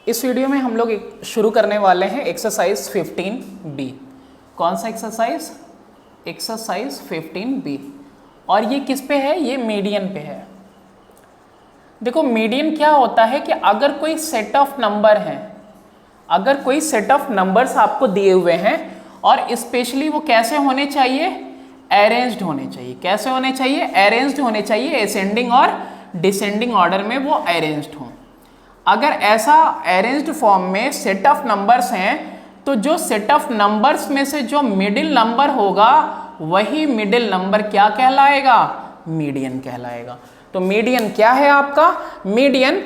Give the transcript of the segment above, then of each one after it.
इस वीडियो में हम लोग शुरू करने वाले हैं एक्सरसाइज 15B। कौन सा एक्सरसाइज? Exercise 15B। और ये किस पे है? ये मीडियन पे है। देखो मीडियन क्या होता है कि अगर कोई सेट ऑफ नंबर हैं, अगर कोई सेट ऑफ नंबर्स आपको दिए हुए हैं और स्पेशली वो कैसे होने चाहिए? अरेंज्ड होने चाहिए। कैसे होने चाहिए? अरेंज्ड होने चाहिए। असेंडिंग और डिसेंडिंग ऑर्डर में वो अरेंज्ड हों। अगर ऐसा अरेंज्ड फॉर्म में सेट ऑफ नंबर्स हैं तो जो सेट ऑफ नंबर्स में से जो मिडिल नंबर होगा वही मिडिल नंबर क्या कहलाएगा? मीडियन कहलाएगा। तो मीडियन क्या है आपका? मीडियन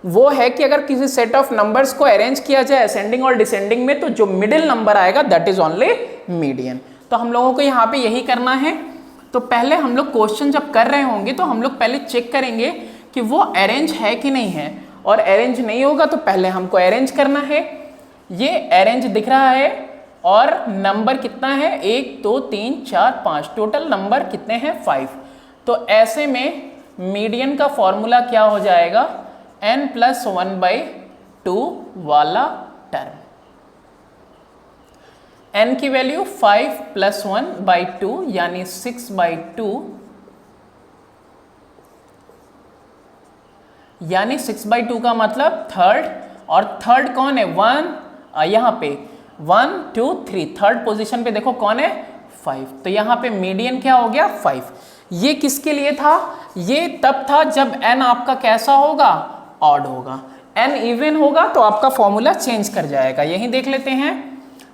वो है कि अगर किसी सेट ऑफ नंबर्स को अरेंज किया जाए असेंडिंग और डिसेंडिंग में तो जो मिडिल नंबर आएगा दैट इज ओनली मीडियन। तो हम लोगों को यहाँ पे यही करना है। तो पहले हम लोग क्वेश्चन जब कर रहे होंगे तो हम लोग पहले चेक करेंगे कि वो अरेंज है कि नहीं है, और अरेंज नहीं होगा तो पहले हमको अरेंज करना है। ये अरेंज दिख रहा है और नंबर कितना है? 1 2 3 4 5, टोटल नंबर कितने हैं? 5। तो ऐसे में मीडियन का फॉर्मूला क्या हो जाएगा? n+1/2 वाला टर्म। n की वैल्यू 5 + 1/2 यानी 6/2, यानी 6/2 का मतलब थर्ड। और थर्ड कौन है? 1, यहाँ पे 1 2 3, थर्ड पोजीशन पे देखो कौन है? 5। तो यहाँ पे मीडियन क्या हो गया? 5। ये किसके लिए था? ये तब था जब n आपका कैसा होगा? ऑड होगा। n इवन होगा तो आपका फॉर्मूला चेंज कर जाएगा। यही देख लेते हैं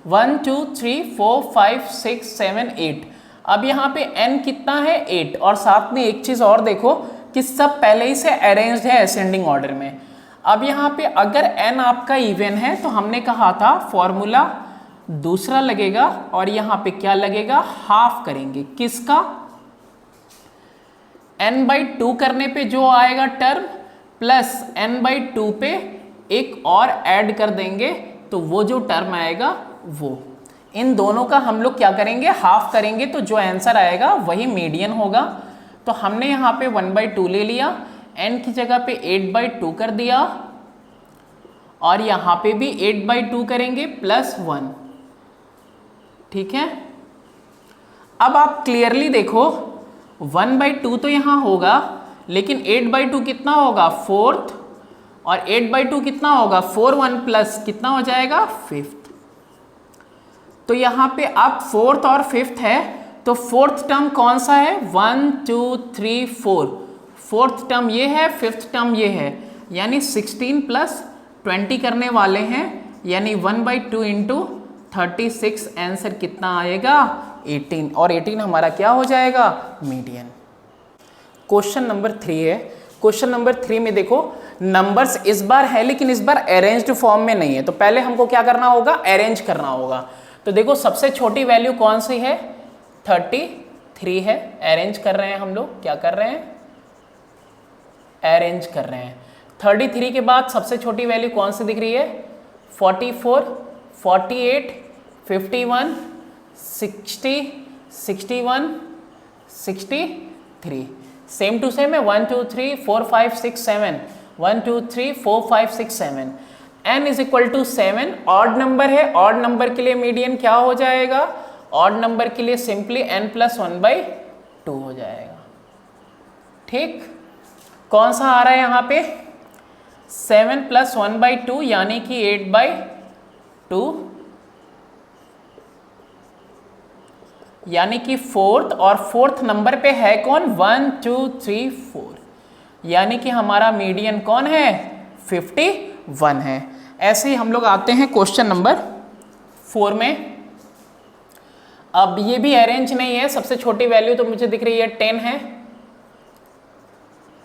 1 2 3 4 5 6 7 8। अब यहाँ पे n कितना है? 8। और साथ में एक चीज और देखो कि सब पहले ही से अरेंज्ड है असेंडिंग ऑर्डर में। अब यहाँ पे अगर n आपका इवन है तो हमने कहा था फॉर्मूला दूसरा लगेगा और यहाँ पे क्या लगेगा? हाफ करेंगे। किसका? n/2 करने पे जो आएगा टर्म प्लस n/2 पे एक और ऐड कर देंगे तो वो जो टर्म आएगा वो, इन दोनों का हम लोग क्या करेंगे? हाफ करेंगे। तो जो आंसर आएगा वही मीडियन होगा। तो हमने यहाँ पे 1/2 ले लिया, n की जगह पे 8/2 कर दिया और यहाँ पे भी 8/2 करेंगे प्लस 1। ठीक है। अब आप क्लियरली देखो 1/2 तो यहाँ होगा लेकिन 8/2 कितना होगा? 4th। और 8/2 कितना होगा? 4 1 प्लस कितना हो जाएगा? 5th। तो यहाँ पे अब 4th और 5th है तो 4th टर्म कौन सा है? 1 2 3 4। 4th टर्म ये है, 5th टर्म ये है, यानी 16 + 20 करने वाले हैं, यानी 1/2 × 36। आंसर कितना आएगा? 18। और 18 हमारा क्या हो जाएगा? मीडियन। क्वेश्चन नंबर 3 है। क्वेश्चन नंबर 3 में देखो नंबर्स इस बार है लेकिन इस बार अरेंज्ड फॉर्म में नहीं है। तो पहले हमको क्या करना होगा? अरेंज करना होगा। तो देखो सबसे छोटी वैल्यू कौन सी है? 33 है। अरेंज कर रहे हैं हम लोग। क्या कर रहे हैं? अरेंज कर रहे हैं। 33 के बाद सबसे छोटी वैल्यू कौन सी दिख रही है? 44 48 51 60 61 63। सेम टू सेम है। 1 2 3 4 5 6 7, 1 2 3 4 5 6 7। n = 7। ऑड नंबर है, ऑड नंबर के लिए मीडियन क्या हो जाएगा? ऑड नंबर के लिए सिंपली n+1/2 हो जाएगा। ठीक। कौन सा आ रहा है यहाँ पे? 7 + 1/2 यानी कि 8/2, यानी कि 4th। और 4th नंबर पे है कौन? 1 2 3 4, यानी कि हमारा मीडियन कौन है? 51 है। ऐसे ही हम लोग आते हैं क्वेश्चन नंबर 4 में। अब ये भी अरेंज नहीं है। सबसे छोटी वैल्यू तो मुझे दिख रही है 10 है।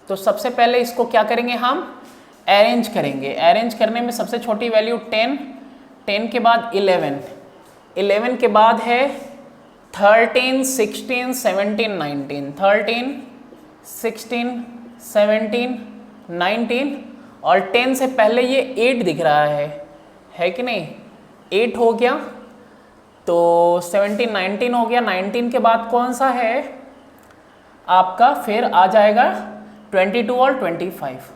तो सबसे पहले इसको क्या करेंगे? हम अरेंज करेंगे। अरेंज करने में सबसे छोटी वैल्यू 10, 10 के बाद 11, 11 के बाद है 13 16 17 19, 13 16 17 19। और 10 से पहले ये 8 दिख रहा है कि नहीं? 8 हो गया तो 17 19 हो गया। 19 के बाद कौन सा है आपका? फिर आ जाएगा 22 और 25।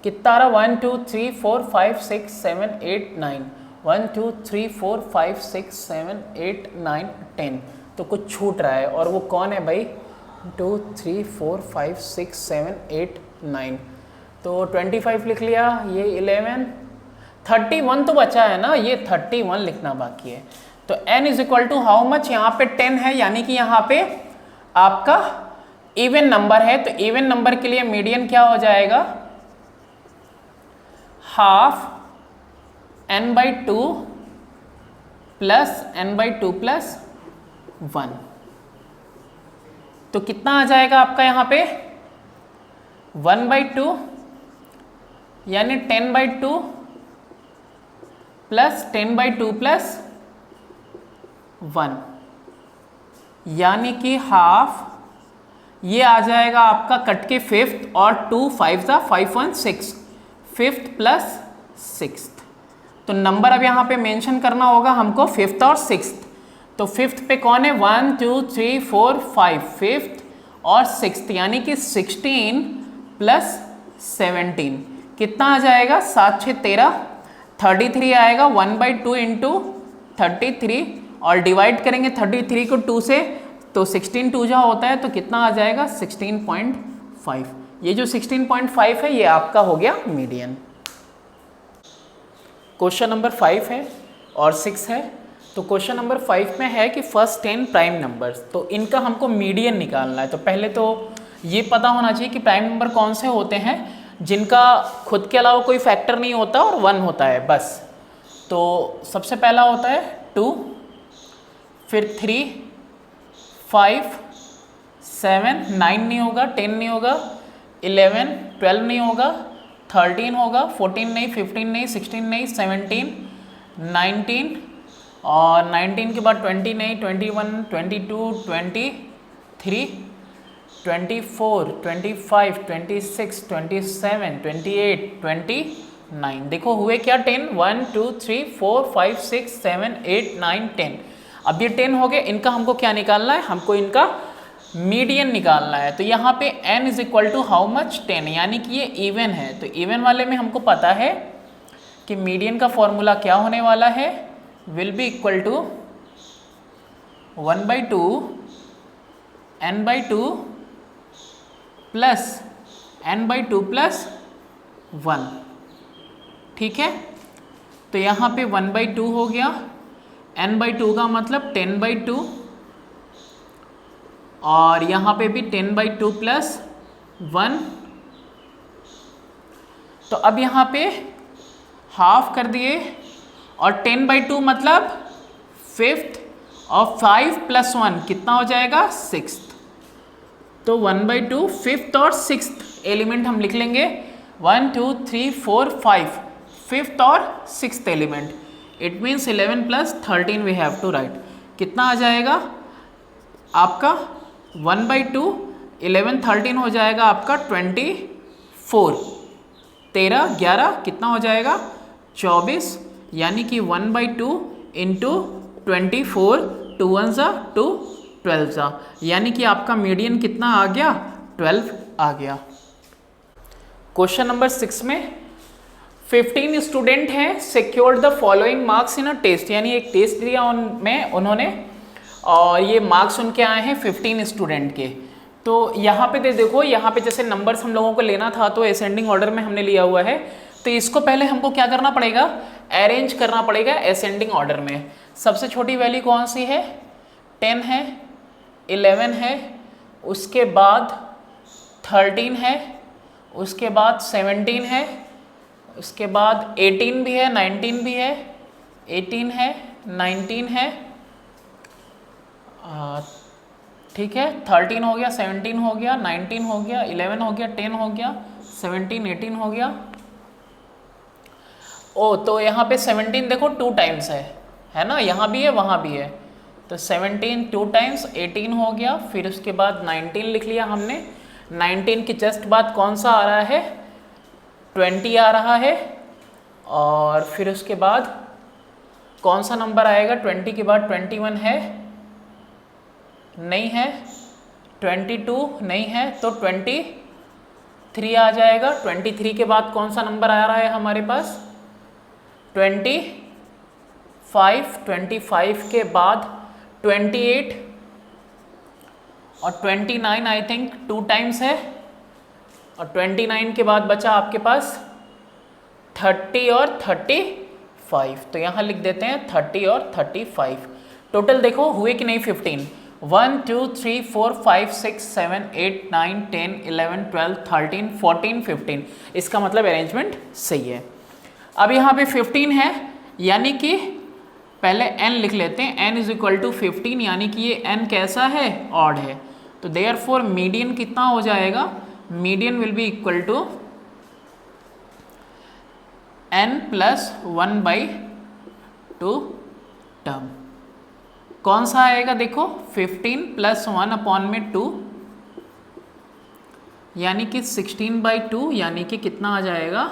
कितना आ रहा, 1 2 3 4 5 6 7 8 9, 1 2 3 4 5 6 7 8 9 10, तो कुछ छूट रहा है और वो कौन है भाई, 2 3 4 5 6 7 8 9, तो 25 लिख लिया, ये 11, 31 तो बचा है ना, ये 31 लिखना बाकी है। तो n is equal to how much, यहाँ पे 10 है, यानी कि यहाँ पे आपका इवन नंबर है, तो इवन नंबर के लिए मीडियन क्या हो जाएगा, half n/2 plus n/2 plus 1, तो कितना आ जाएगा आपका यहाँ पे 1/2 यानी 10/2 प्लस 10/2 प्लस 1, यानी कि हाफ, ये आ जाएगा आपका कट के फिफ्थ और 2 5 ज़ा 5 1 6, फिफ्थ प्लस सिक्स्थ, तो नंबर अब यहाँ पे मेंशन करना होगा हमको फिफ्थ और सिक्स्थ, तो फिफ्थ पे कौन है 1 2 3 4 5, फिफ्थ और सिक्स्थ, यानी कि 16 प्लस 17 कितना आ जाएगा, 7 6 13, 33 आएगा, 1/2 इंटू 33 और डिवाइड करेंगे 33 को 2 से, तो 16 2 जा होता है, तो कितना आ जाएगा 16.5, ये जो 16.5 है ये आपका हो गया मीडियन। क्वेश्चन नंबर 5 है और 6 है, तो क्वेश्चन नंबर 5 में है कि फर्स्ट 10 प्राइम नंबर्स, तो इनका हमको मीडियन निकालना है। तो पहले तो ये पता होना चाहिए कि प्राइम नंबर कौन से होते हैं जिनका खुद के अलावा कोई फैक्टर नहीं होता और 1 होता है बस। तो सबसे पहला होता है 2, फिर 3 5 7 9 नहीं होगा, 10 नहीं होगा, 11 12 नहीं होगा, 13 होगा, 14 नहीं, 15 नहीं, 16 नहीं, 17 19 और 19 के बाद 20 नहीं, 21 22 23 24 25 26 27 28 29, देखो हुए क्या 10, 1 2 3 4 5 6 7 8 9 10, अब ये 10 हो गए, इनका हमको क्या निकालना है, हमको इनका मीडियन निकालना है। तो यहाँ पे n is equal to how much 10, यानी कि ये इवन है, तो इवन वाले में हमको पता है कि मीडियन का फॉर्मूला क्या होने वाला है, will be equal to 1/2 n/2 plus n/2 plus 1, ठीक है। तो यहाँ पे 1/2 हो गया, n/2 का मतलब 10/2 और यहाँ पे भी 10/2 प्लस 1, तो अब यहाँ पे हाफ कर दिए और 10/2 मतलब फिफ्थ और 5 प्लस 1 कितना हो जाएगा 6th, तो 1/2 फिफ्थ और सिक्स्थ एलिमेंट हम लिख लेंगे, 1 2 3 4 5 फिफ्थ और sixth element, it means 11 plus 13 we have to right, कितना आ जाएगा आपका 1/2 11 13 हो जाएगा आपका 24, 13 11 कितना हो जाएगा 24, यानी कि 1/2 इंटू 24, 2 1 ज़ा 2 12 ज़ा, यानी कि आपका मीडियन कितना आ गया 12 आ गया। क्वेश्चन नंबर 6 में 15 स्टूडेंट हैं, secured the following marks in a test, यानी एक टेस्ट दिया उनमें उन्होंने और ये मार्क्स उनके आए हैं 15 स्टूडेंट के। तो यहाँ पे देखो, यहाँ पे जैसे नंबर्स हम लोगों को लेना था तो असेंडिंग ऑर्डर में हमने लिया हुआ है, तो इसको पहले हमको क्या करना पड़ेगा, अरेंज करना पड़ेगा असेंडिंग ऑर्डर में। सबसे छोटी वैल्यू कौन सी है, 10 है, 11 है, उसके बाद 13 है, उसके बाद 17 है, उसके बाद 18 भी है, 19 भी है, 18 है, 19 है, ठीक है, 13 हो गया, 17 हो गया, 19 हो गया, 11 हो गया, 10 हो गया, 17 18 हो गया। ओ तो यहाँ पे 17 देखो 2 टाइम्स है ना, यहाँ भी है वहाँ भी है, तो 17 2 टाइम्स 18 हो गया, फिर उसके बाद 19 लिख लिया हमने, 19 के जस्ट बाद कौन सा आ रहा है 20 आ रहा है, और फिर उसके बाद कौन सा नंबर आएगा 20 के बाद 21 है, नहीं है, 22 नहीं है, तो 23 3 आ जाएगा। 23 के बाद कौन सा नंबर आ रहा है हमारे पास? 25। 25 के बाद 28 और 29 आई थिंक 2 टाइम्स है, और 29 के बाद बचा आपके पास 30 और 35। तो यहाँ लिख देते हैं 30 और 35। टोटल देखो हुए कि नहीं 15। 1 2 3 4 5 6 7 8 9 10 11 12 13 14 15। इसका मतलब अरेंजमेंट सही है। अब यहाँ पे 15 है, यानी कि पहले n लिख लेते हैं। n इज इक्वल टू 15, यानी कि ये n कैसा है? ऑड है। तो देयरफॉर मीडियन कितना हो जाएगा? Median will be equal to n plus 1/2 term. कौन सा आएगा? देखो 15 प्लस 1 अपॉन में 2, यानी कि 16/2, यानी कि कितना आ जाएगा?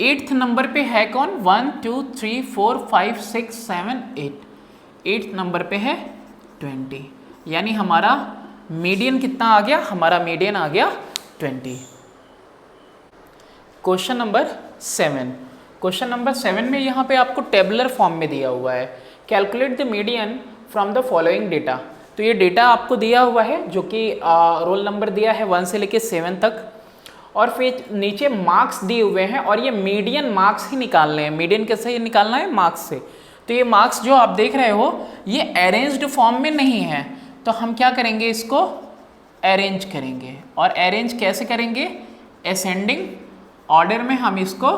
8th नंबर पे है कौन? 1 2 3 4 5 6 7 8। 8th नंबर पे है 20, यानी हमारा मीडियन कितना आ गया? हमारा मीडियन आ गया 20। Question number 7। क्वेश्चन नंबर 7 में यहाँ पे आपको टेबुलर फॉर्म में दिया हुआ है, calculate the median from the following data. तो ये डेटा आपको दिया हुआ है, जो कि रोल नंबर दिया है 1 से लेके 7 तक, और फिर नीचे मार्क्स दिए हुए हैं, और ये मीडियन मार्क्स ही निकालने हैं। मीडियन कैसे निकालना है? मार्क्स से। तो ये मार्क्स जो आप देख रहे हो ये अरेंज्ड फॉर्म में नहीं है, तो हम क्या करेंगे? इसको अरेंज करेंगे। और अरेंज कैसे करेंगे? असेंडिंग ऑर्डर में हम इसको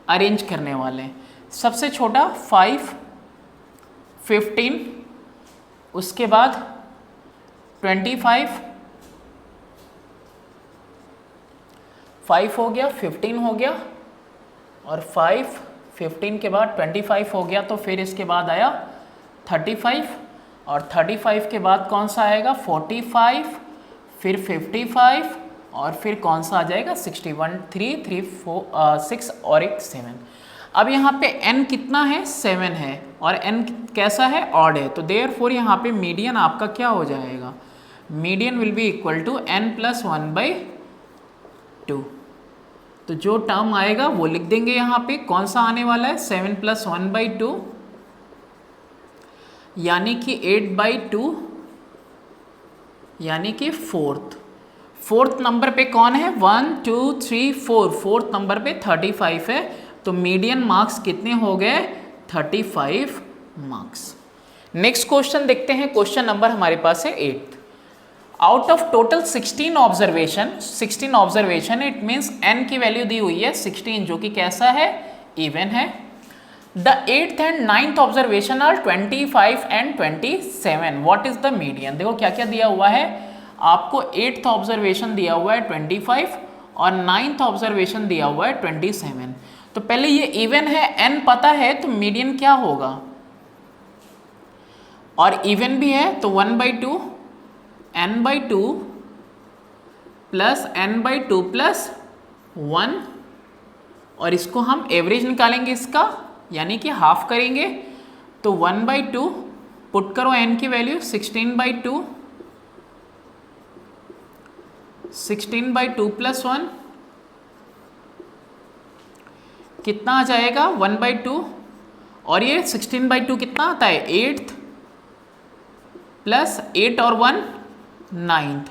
अरेंज करने वाले हैं। सबसे छोटा 5 15, उसके बाद 25 5 हो गया, 15 हो गया, और 5 15 के बाद 25 हो गया, तो फिर इसके बाद आया 35, और 35 के बाद कौन सा आएगा? 45, फिर 55, और फिर कौन सा आ जाएगा? 61 3 3 4 6 और एक 7। अब यहाँ पे n कितना है? 7 है, और n कैसा है? ऑड है। तो देयरफॉर यहाँ पे मीडियन आपका क्या हो जाएगा? Median will be equal to n plus 1/2। तो जो टर्म आएगा वो लिख देंगे यहाँ पे। कौन सा आने वाला है? 7 प्लस 1/2, यानी कि 8/2, यानी कि 4th नंबर पे कौन है? 1 2 3 4। 4th नंबर पे 35 है, तो मीडियन मार्क्स कितने हो गए? 35 मार्क्स। नेक्स्ट क्वेश्चन देखते हैं। क्वेश्चन नंबर हमारे पास है 8। Out of total 16 observation it means n की वैल्यू दी हुई है 16, जो कि कैसा है? इवन है। The 8th and 9th observation are 25 and 27। What is the median? देखो क्या क्या दिया हुआ है आपको। 8th ऑब्जर्वेशन दिया हुआ है 25, और 9th ऑब्जर्वेशन दिया हुआ है 27। तो पहले ये इवन है, n पता है, तो मीडियन क्या होगा? और इवन भी है, तो 1/2 n/2 प्लस n/2 प्लस 1, और इसको हम एवरेज निकालेंगे इसका, यानी कि हाफ करेंगे। तो 1/2 पुट करो n की वैल्यू 16/2, 16/2 प्लस 1 कितना आ जाएगा? 1/2, और ये 16/2 कितना आता है? 8th प्लस 8 और 1 9th।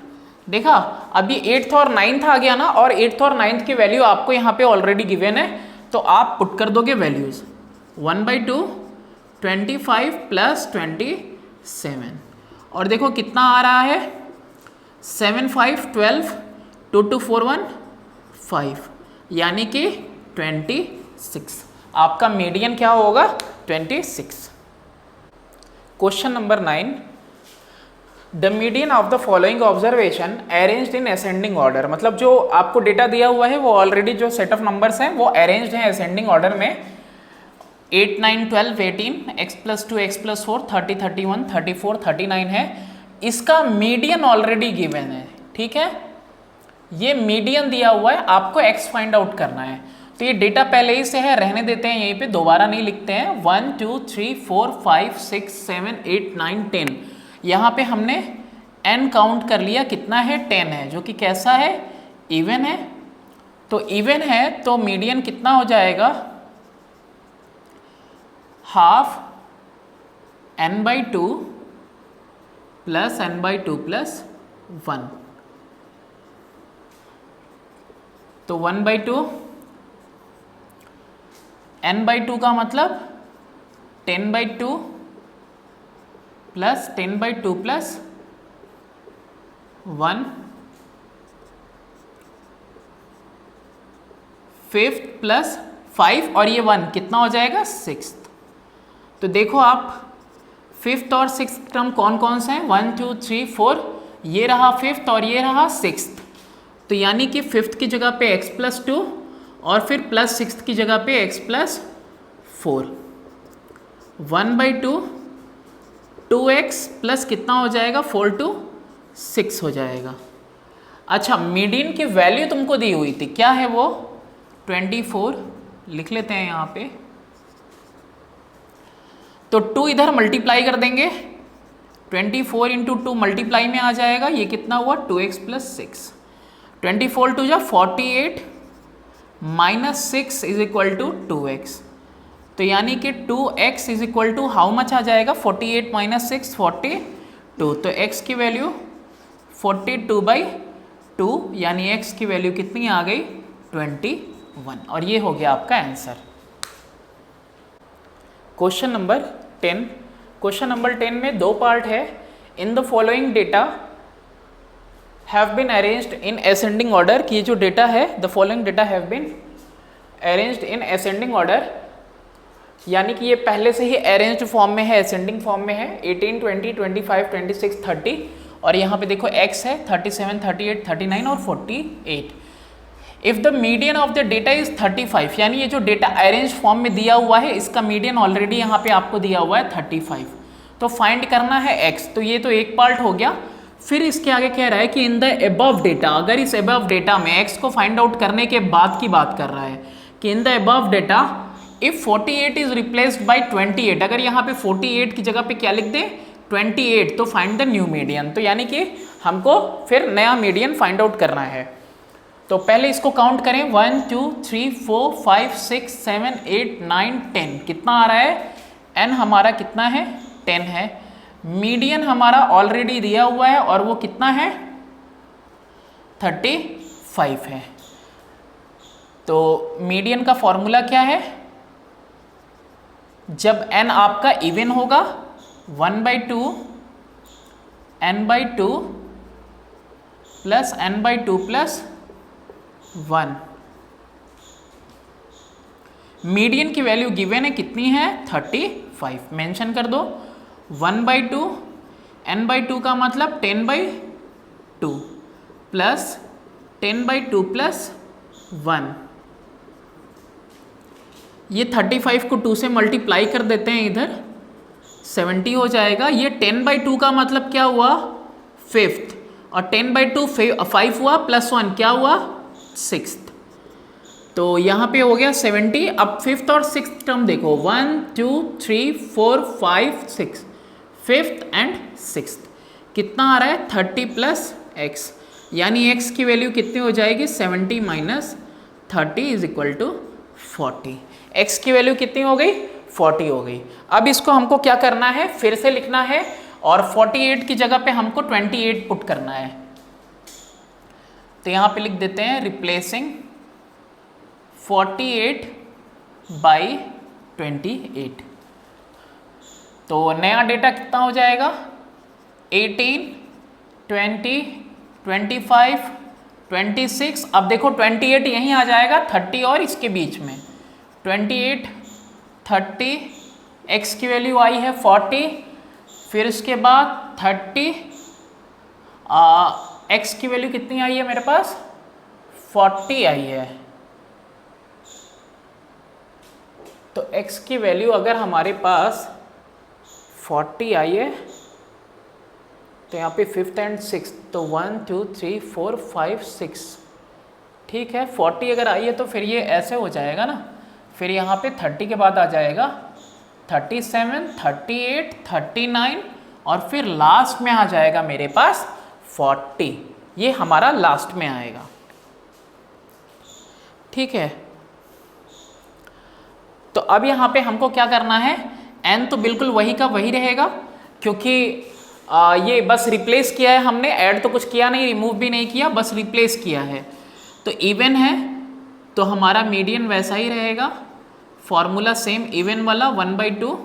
देखा, अब ये 8th और 9th आ गया ना, और 8th और 9th की वैल्यू आपको यहाँ पे ऑलरेडी गिवन है, तो आप पुट कर दोगे वैल्यूज। 1/2 25 प्लस 27, और देखो कितना आ रहा है? 7 5 12 2 2 4 1 5, यानी कि 26। आपका मीडियन क्या होगा? 26। Question number 9। The median of the following observation arranged in ascending order. मतलब जो आपको डेटा दिया हुआ है वो ऑलरेडी जो सेट ऑफ नंबर्स हैं वो अरेंज्ड हैं असेंडिंग ऑर्डर में। 8 9 12 18 x + 2 x + 4 30 31 34 39 है। इसका मीडियन ऑलरेडी गिवन है, ठीक है, ये मीडियन दिया हुआ है, आपको x फाइंड आउट करना है। तो ये डेटा पहले ही से है, रहने देते हैं यहीं पे, दोबारा नहीं लिखते हैं। 1 2 3 4 5 6 7 8 9 10, यहाँ पे हमने n काउंट कर लिया, कितना है 10 है, जो कि कैसा है, इवन है। तो इवन है तो मीडियन कितना हो जाएगा, half n/2 plus n/2 plus 1। तो 1/2 n/2 का मतलब 10/2 प्लस 10/2 प्लस 1, फिफ्थ प्लस 5 और ये 1 कितना हो जाएगा, 6। तो देखो आप फिफ्थ और सिक्स टर्म कौन कौन से हैं, 1 2 3 4, ये रहा फिफ्थ और ये रहा सिक्स्थ। तो यानी कि फिफ्थ की जगह पे x प्लस 2 और फिर प्लस सिक्स्थ की जगह पे x प्लस 4। 1/2 2x प्लस कितना हो जाएगा, 4 2 6 हो जाएगा। अच्छा, मीडियन की वैल्यू तुमको दी हुई थी, क्या है वो, 24 लिख लेते हैं यहाँ पे। तो 2 इधर मल्टीप्लाई कर देंगे, 24 इंटू 2 मल्टीप्लाई में आ जाएगा, ये कितना हुआ, 2x प्लस 6। 24 2 जा 48 minus 6 is equal to 2x। तो यानी कि 2x is equal to how much आ जाएगा, 48 माइनस 6 42। तो x की वैल्यू 42/2, यानी x की वैल्यू कितनी आ गई, 21। और ये हो गया आपका answer. Question number 10। Question number 10 में दो पार्ट है। In the following data have been arranged in ascending order, कि ये जो डेटा है, the following data have been arranged in ascending order, यानी कि ये पहले से ही अरेंज्ड फॉर्म में है, असेंडिंग फॉर्म में है। 18 20 25 26 30 और यहाँ पे देखो x है 37 38 39 और 48। If the median of the data is 35, यानी ये जो डेटा अरेंज फॉर्म में दिया हुआ है इसका मीडियन ऑलरेडी यहाँ पे आपको दिया हुआ है 35। तो फाइंड करना है x। तो ये तो एक पार्ट हो गया। फिर इसके आगे कह रहा है कि इन द अबव डेटा, अगर इस अबव डेटा में x को फाइंड आउट करने के बाद की बात कर रहा है कि in the above data if 48 is replaced by 28, अगर यहाँ पे 48 की जगह पे क्या लिख दें, 28, तो फाइंड द न्यू मीडियन। तो यानी कि हमको फिर नया मीडियन फाइंड आउट करना है। तो पहले इसको काउंट करें, 1 2 3 4 5 6 7 8 9 10, कितना आ रहा है, n हमारा कितना है, 10 है। मीडियन हमारा ऑलरेडी दिया हुआ है और वो कितना है, 35 है। तो मीडियन का फॉर्मूला क्या है, जब n आपका इवन होगा 1/2 n/2 plus n/2 plus 1। Median की वैल्यू गिवन है, कितनी है, 35। मेंशन कर दो 1/2 n/2 का मतलब 10/2 प्लस 10/2 प्लस 1। ये 35 को 2 से मल्टीप्लाई कर देते हैं, इधर 70 हो जाएगा। ये 10/2 का मतलब क्या हुआ, फिफ्थ, और 10/2 5 हुआ प्लस 1 क्या हुआ, सिक्स्थ। तो यहाँ पे हो गया 70। अब फिफ्थ और सिक्स्थ टर्म देखो, 1 2 3 4 5 6, फिफ्थ एंड सिक्स्थ कितना आ रहा है, 30 प्लस x, यानी x की वैल्यू कितनी हो जाएगी, 70 minus 30 is equal to 40। x की वैल्यू कितनी हो गई, 40 हो गई। अब इसको हमको क्या करना है, फिर से लिखना है और 48 की जगह पे हमको 28 पुट करना है। तो यहाँ पे लिख देते हैं रिप्लेसिंग 48/28। तो नया डेटा कितना हो जाएगा, 18 20 25 26। अब देखो 28 यहीं आ जाएगा 30 और इसके बीच में, 28 30, x की वैल्यू आई है 40, फिर उसके बाद 30, x की वैल्यू कितनी आई है मेरे पास, 40 आई है। तो x की वैल्यू अगर हमारे पास 40 आई है तो यहाँ पे फिफ्थ एंड सिक्स, तो 1 2 3 4 5 6, ठीक है। 40 अगर आई है तो फिर ये ऐसे हो जाएगा ना, फिर यहाँ पे 30 के बाद आ जाएगा 37 38 39 और फिर लास्ट में आ जाएगा मेरे पास 40, ये हमारा लास्ट में आएगा। ठीक है, तो अब यहाँ पे हमको क्या करना है, n तो बिल्कुल वही का वही रहेगा, क्योंकि ये बस रिप्लेस किया है हमने, ऐड तो कुछ किया नहीं, रिमूव भी नहीं किया, बस रिप्लेस किया है। तो इवन है तो हमारा मीडियन वैसा ही रहेगा, फॉर्मूला सेम इवन वाला, 1/2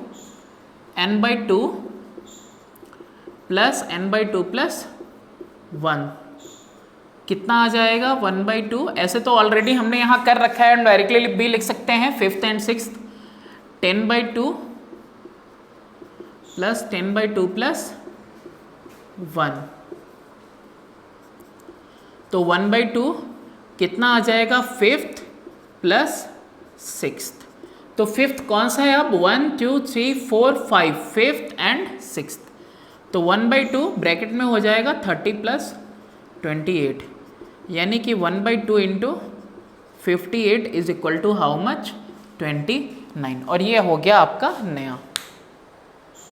n/2 प्लस n/2 प्लस 1, कितना आ जाएगा 1/2। ऐसे तो ऑलरेडी हमने यहाँ कर रखा है, डायरेक्टली भी लिख सकते हैं, 5th and 6th, 10/2 plus 10/2 plus 1, तो 1/2 कितना आ जाएगा 5th प्लस 6th। तो 5th कौन सा है अब, 1 2 3 4 5, 5th and 6th। तो 1/2 ब्रैकेट में हो जाएगा 30 प्लस 28, यानी कि 1/2 into 58 is equal to how much, 29। और ये हो गया आपका नया।